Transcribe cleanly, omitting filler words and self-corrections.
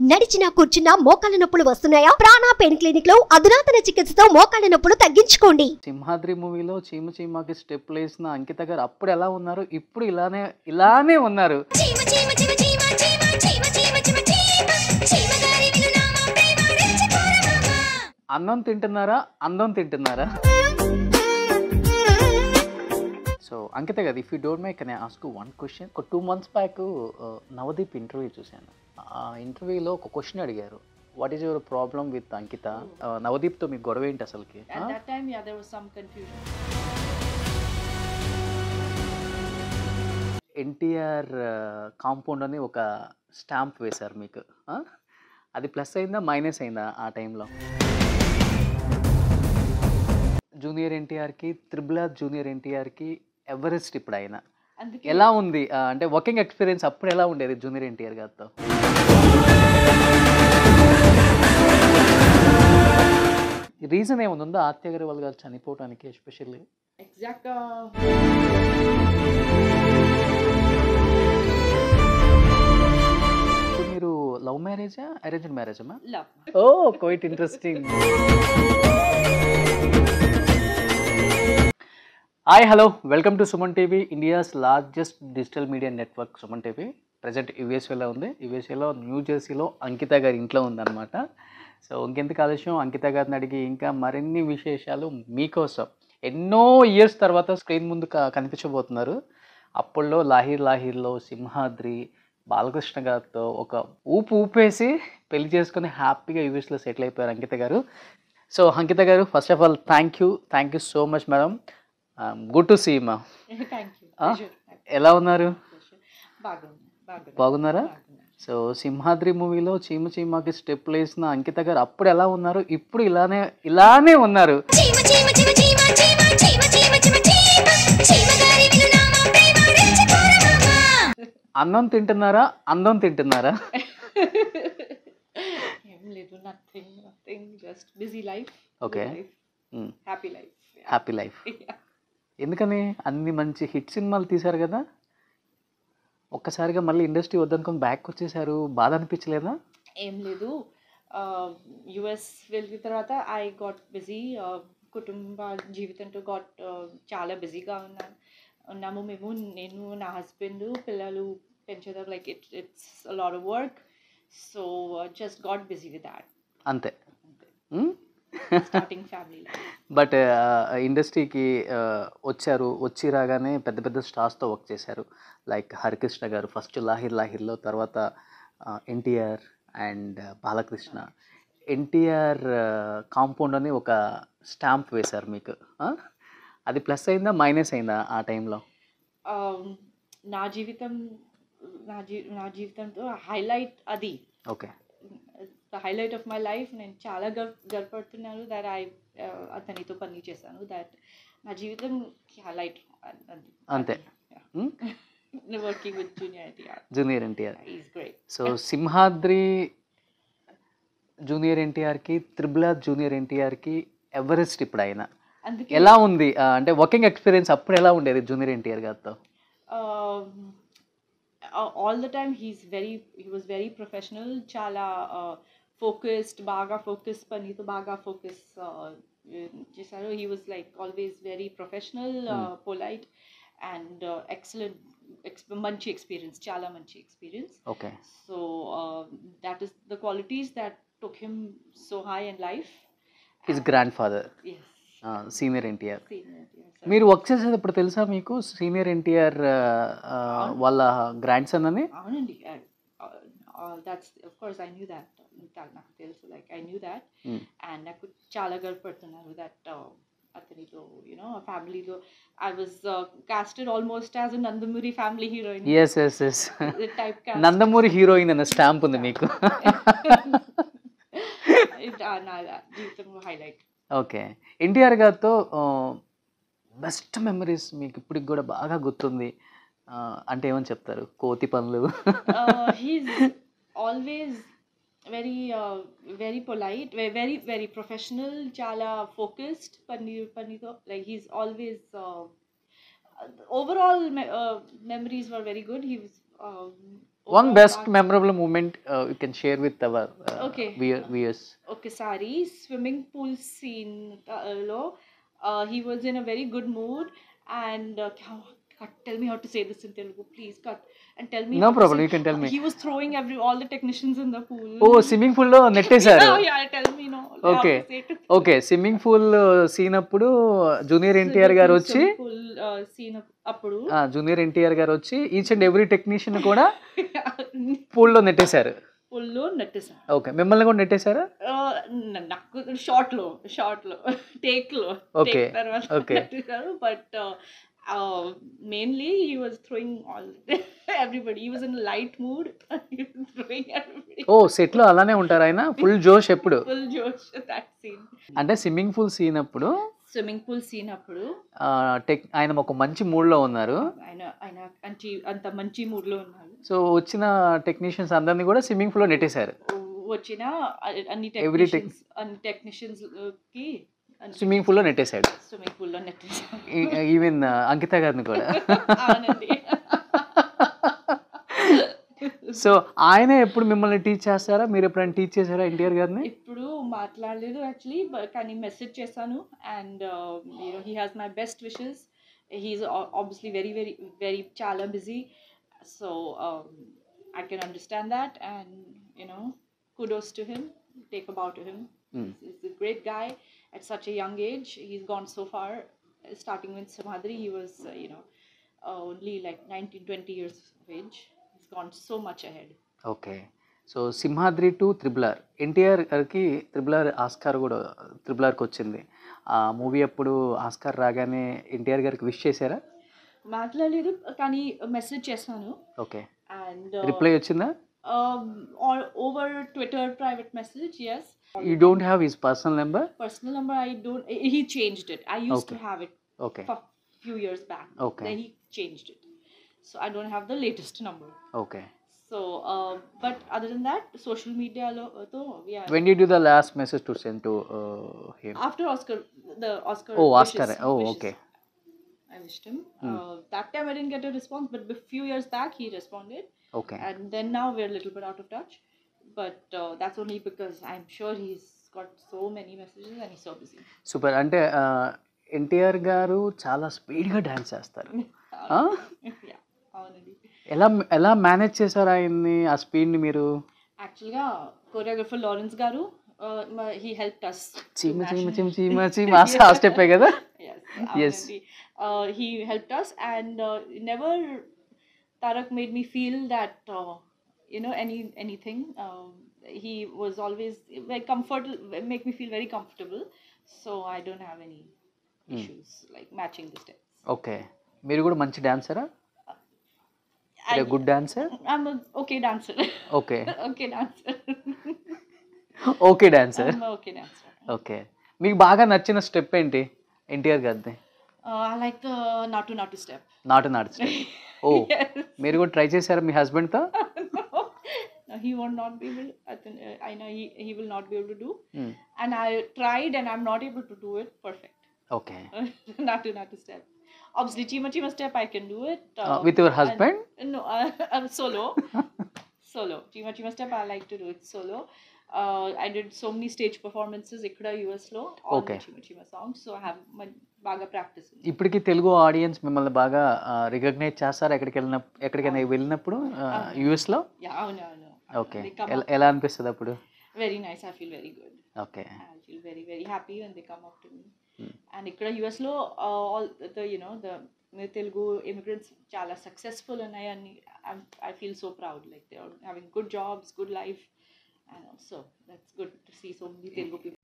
నడిచినా కూర్చున్నా మోకాళ్ళ నొప్పులు వస్తున్నాయా? ప్రాణ పెయిన్ క్లినిక్ లో అధునాతన చికిత్సతో మోకాళ్ళ నొప్పులు తగ్గించుకోండి. సింహాద్రి మూవీలో చీమ చీమకి స్టెప్లు వేసిన అంకిత గారు అప్పుడు ఎలా ఉన్నారు, ఇప్పుడు ఇలానే ఉన్నారు. అన్నం తింటున్నారా, అందం తింటున్నారా? సో అంకిత గారు, if you don't mind can I ask one question. ఒక 2 months బ్యాక్ నవదీప్ ఇంటర్వ్యూ చూశాను. ఆ ఇంటర్వ్యూలో ఒక క్వశ్చన్ అడిగారు, what is your problem with Ankita? నవదీప్తో మీకు గొడవ ఏంటి అసలుకి? At that time, yeah, there was some confusion. NTR compound అని ఒక స్టాంప్ వేశారు మీకు. అది ప్లస్ అయిందా, మైనస్ అయిందా ఆ టైంలో? జూనియర్ ఎన్టీఆర్కి, త్రిబుల్ ఆర్ జూనియర్ ఎన్టీఆర్కి ఎవరెస్ట్ ఇప్పుడు ఆయన ఎలా ఉంది? అంటే వర్కింగ్ ఎక్స్పీరియన్స్ అప్పుడు ఎలా ఉండేది జూనియర్ ఎన్టీఆర్ గారితో? రీజన్ ఏముందో ఆత్య అగర్వాల్ గారు చనిపోవటానికి ఎస్పెషల్లీ? Exact. మీరు లవ్ మ్యారేజా, అరేంజ్డ్ మ్యారేజా? Love. Oh, quite interesting. Hi, hello, welcome to Suman TV, India's largest digital media network. Suman TV present యుఎస్ఏలో ఉంది. యుఎస్ఏలో న్యూ జెర్సీలో అంకిత గారి ఇంట్లో ఉందన్నమాట. సో ఇంకెందుకు ఆలస్యం, అంకిత గారిని అడిగి ఇంకా మరిన్ని విశేషాలు మీకోసం. ఎన్నో ఇయర్స్ తర్వాత స్క్రీన్ ముందు కనిపించబోతున్నారు. అప్పుల్లో లాహిర్లో సింహాద్రి బాలకృష్ణ గారితో ఒక ఊపేసి పెళ్లి చేసుకుని హ్యాపీగా యూఎస్లో సెటిల్ అయిపోయారు అంకిత గారు. So Ankita garu, first of all thank you so much madam. Good to see ma'am. Thank you. ఎలా ఉన్నారు? బాగున్నా. బాగున్నారా? సో సింహాద్రి మూవీలో చీమ చీమకి స్టెప్లు వేసిన అంకిత గారు అప్పుడు ఎలా ఉన్నారు, ఇప్పుడు ఇలానే ఉన్నారు. అన్నం తింటున్నారా, అందం తింటున్నారా? Nothing. Just busy life. Okay. Happy life. Yeah. Happy life. Yeah. ఎందుకని? అన్ని మంచి హిట్ సినిమాలు తీశారు కదా, ఒక్కసారిగా మళ్ళీ ఇండస్ట్రీ వద్దనుకొని బ్యాక్ వచ్చేసారు. బాధ అనిపించలేదా? ఏం లేదు, యుఎస్ వెళ్ళిన తర్వాత ఐ గాట్ బిజీ. కుటుంబ జీవితంతో చాలా బిజీగా ఉన్నాము మేము. నేను, నా హస్బెండ్, పిల్లలు పెంచడం, like it's lot of work. So just got busy with that. అంతే. Starting family life. బట్ ఇండస్ట్రీకి వచ్చి రాగానే పెద్ద పెద్ద స్టార్స్తో వర్క్ చేశారు. లైక్ హరికృష్ణ గారు ఫస్ట్ లాహిర్లో, తర్వాత ఎన్టీఆర్ అండ్ బాలకృష్ణ. ఎన్టీఆర్ కాంపౌండ్ అని ఒక స్టాంప్ వేశారు మీకు. అది ప్లస్ అయిందా, మైనస్ అయిందా ఆ టైంలో? నా జీవితంతో హైలైట్ అది. Okay. The highlight of my life. నేను చాలా గర్వపడుతున్నాను దట్ అతనితో పని చేశాను. దట్ నా జీవితం హైలైట్ అంతే. Working with junior NTR is great. So Simhadri junior ఎన్టీఆర్కి, త్రిబుల్ ఆర్ జూనియర్ ఎన్టీఆర్కి ఎవరెస్ట్ ఇప్పుడు ఆయన ఎలా ఉంది? అంటే వర్కింగ్ ఎక్స్పీరియన్స్ అప్పుడు ఎలా ఉండేది జూనియర్ ఎన్టీఆర్ గారితో? all the time he was very professional, chala focused, baga focus panito baga focus chesaru. He was like always very professional, polite and excellent, manchi experience, chala manchi experience. Okay. So that is the qualities that took him so high in life. His grandfather. Yes. Senior NTR. మీరు work చేసేటప్పుడు తెలుసా మీకు senior NTR వాళ్ళ grand son అని? అవునండి. That's of course I knew that. నాకు తెలుసు, like I knew that. And నాకు చాలా గర్వపడుతున్నాను దట్ అతనిలో ఫ్యామిలీలో I was casted almost as a Nandamuri family heroine. Yes Nandamuri heroine అనే స్టాంప్ ఉంది మీకు. నా జీవితంలో హైలైట్. ఓకే. ఎన్టీఆర్ గారితో బెస్ట్ మెమరీస్ మీకు ఇప్పటికి కూడా బాగా గుర్తుంది అంటే ఏమని చెప్తారు? కోతి పనులు. He's always very polite, very professional, chala focused paniతో, like he's always overall memories were very good. He was one best memorable moment you can share with our Okay. viewers. ఒకసారి స్విమ్మింగ్ పూల్ సీన్ లో he was in a very good mood and tell me how to say this in Telugu, please cut and tell me No how to problem, say- you can tell me. He was throwing all the technicians in the pool. ఓ swimming pool లో నెట్టేశారు. Yeah, tell me no. Okay. Okay, swimming pool scene అప్పుడు junior NTR garu వచ్చి scene అప్పుడు junior NTR garu వచ్చి each and every technician కూడా పూల్లో నెట్టేశారు. పుల్లో నెట్టేసాను. Okay, మిమ్మల్ని కూడా నెట్టేశారా? నాకు షార్ట్ లో టేక్ లో Okay. తర్వాత Okay. నెట్టేశారు. But mainly he was throwing all everybody. He was in light mood. He was throwing everybody. ఓ సెట్ లో అలానే ఉంటారు ఆయన, ఫుల్ జోష్ ఎప్పుడు. Full Josh that scene. అంటే స్విమ్మింగ్ పూల్ సీన్ అప్పుడు స్విమ్మింగ్ పూల్ సీన్ అప్పుడు ఆయన ఒక మంచి మూడ్ లో ఉన్నారు. ఆయన అంత మంచి మూడ్ లో ఉన్నారు. సో వచ్చిన టెక్నీషియన్స్ అందరినీ కూడా స్విమ్మింగ్ పూల్ లో నెట్టేశారు. వచ్చిన అన్ని Every టెక్నీషియన్స్ కి స్విమ్మింగ్ పూల్ లో నెట్టేశాడు. స్విమ్మింగ్ పూల్ లో నెట్టేసారు. ఈవెన్ అంకిత గారిని కూడా. అవునండి. సో ఆయన ఎప్పుడు మిమ్మల్ని టీచ్ చేస్తారా? మీరు ఎప్పుడైనా టీచ్ చేశారా ఎన్టీఆర్ గారిని? ఇప్పుడు మాట్లాడలేదు యాక్చువల్లీ, కానీ మెసేజ్ చేశాను. And he has my best wishes. He's obviously very very very చాలా busy. So I can understand that and kudos to him. Take a bow to him. He's a great guy at such a young age. He's gone so far. Starting with Samadri, he was only like 19-20 years of age. He's gone so much ahead. Okay, so Simhadri to triple R, NTR గారికి triple R Oscar కూడా త్రిబులర్కి వచ్చింది. ఆ movie అప్పుడు Oscar రాగానే ఎన్టీఆర్ గారికి wish చేశారా? మాట్లాడలేదు కానీ మెసేజ్ చేశాను. ఓకే, అండ్ రిప్లై వచ్చిందా? or over Twitter private message, yes. You don't have his personal number? Personal number I don't. He changed it. I used to Okay. have it Okay. for few years back. Okay. Then he changed it, so I don't have the latest number. Okay. So but other than that, social media yeah. When did you do the last message to send to him? After Oscar, the Oscar. Oh, wishes, Oscar. Oh, wishes. okay. I wished him. That time I didn't get a response, but a few years back he responded. Okay. And then now we're a little bit out of touch, but that's only because I'm sure he's got so many messages and he's so busy. Super. అంటే ఎన్టీఆర్ గారు చాలా స్పీడ్గా dance చేస్తారు. Yeah, అవునండి. ఎలా manage చేశారు ఆయన్ని, ఆ స్పీడ్ని మీరు? యాక్చువల్గా కొరియోగ్రఫర్ లారెన్స్ గారు he helped us. చీమ చీమ చీమ చీమ చీమ ఆ స్టెప్పే కదా? Yes. He helped us and never Tarak made me feel that anything. He was always very make me feel very comfortable, so I don't have any issues like matching the steps. Okay, మీరు కూడా మంచి డాన్సరా? Good dancer? I'm a okay dancer. Okay. Okay dancer. Okay dancer. I'm a okay dancer. Okay, మీకు బాగా నచ్చిన step ఏంటి ఎన్టీఆర్ గారిది? I like the natu step. నాటు స్టెప్. ఓ, మీరు కూడా ట్రై చేశారా మీ హస్బెండ్తో? No, he will not be able. I know he will not be able to do. And I tried, and I'm not able to do it perfect. Okay. Natu step. Obviously, chima step I can do it. With your husband? No, I'm solo. Solo. Chima step I like to do it solo. I did so many stage performances ikkada US lo on Okay. Chima songs, so I have baga practice. ఇప్పటికీ Telugu audience మిమ్మల్ని బాగా recognise చేస్తారు ఎక్కడికైనా వెళ్ళినప్పుడు యూఎస్లో? Yeah, అవును. Okay, They come up. ఎలా అనిపిస్తుంది అప్పుడు? Very nice. I feel very good. Okay. I feel very very happy when they come up to me. And ikkada US lo all the Telugu immigrants chala successful unnai and I feel so proud, like they are having good jobs, good life, and also that's good to see so many Telugu people